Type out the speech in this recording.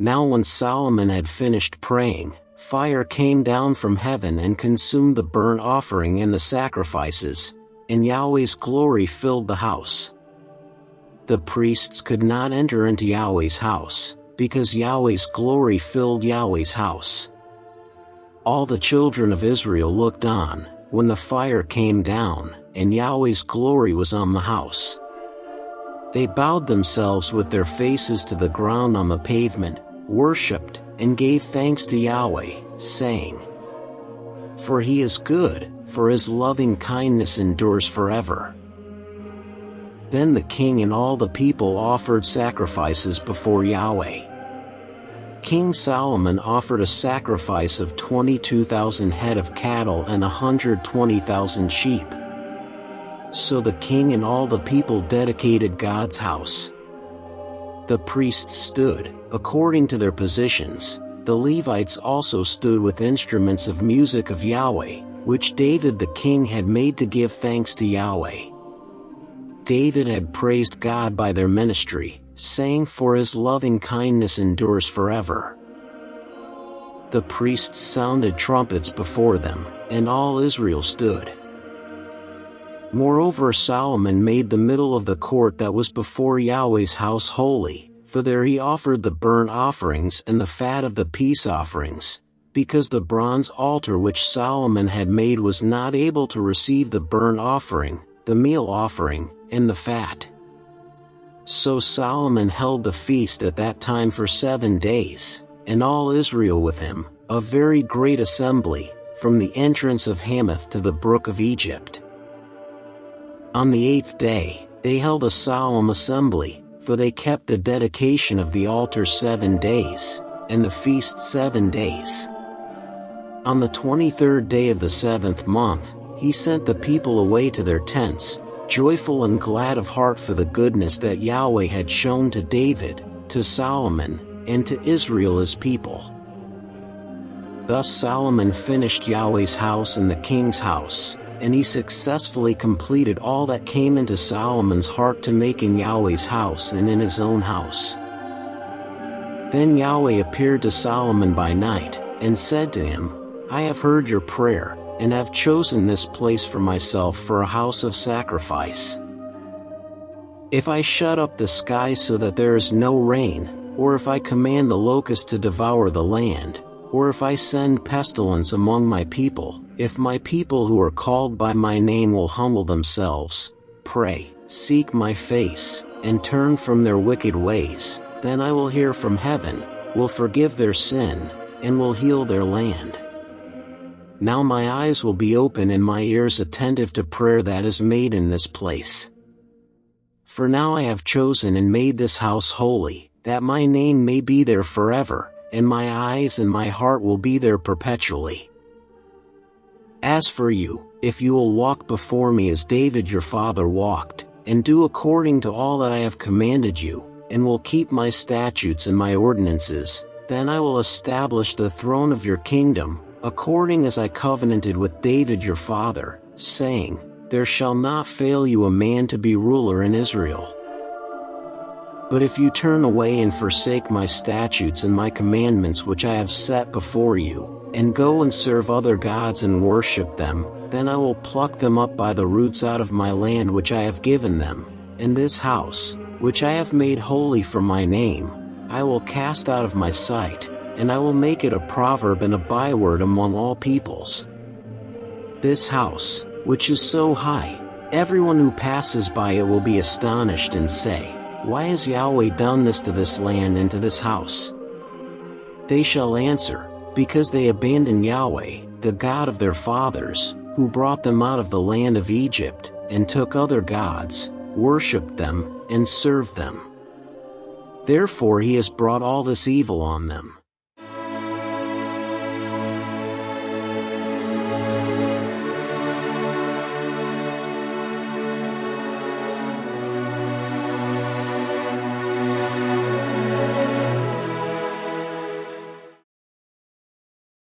Now when Solomon had finished praying, fire came down from heaven and consumed the burnt offering and the sacrifices, and Yahweh's glory filled the house. The priests could not enter into Yahweh's house, because Yahweh's glory filled Yahweh's house. All the children of Israel looked on, when the fire came down, and Yahweh's glory was on the house. They bowed themselves with their faces to the ground on the pavement, worshipped, and gave thanks to Yahweh, saying, "For he is good, for his loving kindness endures forever." Then the king and all the people offered sacrifices before Yahweh. King Solomon offered a sacrifice of 22,000 head of cattle and 120,000 sheep. So the king and all the people dedicated God's house. The priests stood, according to their positions. The Levites also stood with instruments of music of Yahweh, which David the king had made to give thanks to Yahweh. David had praised God by their ministry, saying, "For his loving kindness endures forever." The priests sounded trumpets before them, and all Israel stood. Moreover, Solomon made the middle of the court that was before Yahweh's house holy, for there he offered the burnt offerings and the fat of the peace offerings, because the bronze altar which Solomon had made was not able to receive the burnt offering, the meal offering, and the fat. So Solomon held the feast at that time for 7 days, and all Israel with him, a very great assembly, from the entrance of Hamath to the brook of Egypt. On the 8th day, they held a solemn assembly, for they kept the dedication of the altar 7 days, and the feast 7 days. On the 23rd day of the 7th month, he sent the people away to their tents, joyful and glad of heart for the goodness that Yahweh had shown to David, to Solomon, and to Israel his people. Thus Solomon finished Yahweh's house and the king's house, and he successfully completed all that came into Solomon's heart to make in Yahweh's house and in his own house. Then Yahweh appeared to Solomon by night, and said to him, "I have heard your prayer, and have chosen this place for myself for a house of sacrifice. If I shut up the sky so that there is no rain, or if I command the locust to devour the land, or if I send pestilence among my people, if my people who are called by my name will humble themselves, pray, seek my face, and turn from their wicked ways, then I will hear from heaven, will forgive their sin, and will heal their land. Now my eyes will be open and my ears attentive to prayer that is made in this place. For now I have chosen and made this house holy, that my name may be there forever, and my eyes and my heart will be there perpetually. As for you, if you will walk before me as David your father walked, and do according to all that I have commanded you, and will keep my statutes and my ordinances, then I will establish the throne of your kingdom, according as I covenanted with David your father, saying, There shall not fail you a man to be ruler in Israel. But if you turn away and forsake my statutes and my commandments which I have set before you, and go and serve other gods and worship them, then I will pluck them up by the roots out of my land which I have given them, and this house, which I have made holy for my name, I will cast out of my sight, and I will make it a proverb and a byword among all peoples. This house, which is so high, everyone who passes by it will be astonished and say, Why has Yahweh done this to this land and to this house? They shall answer, Because they abandoned Yahweh, the God of their fathers, who brought them out of the land of Egypt, and took other gods, worshipped them, and served them. Therefore he has brought all this evil on them.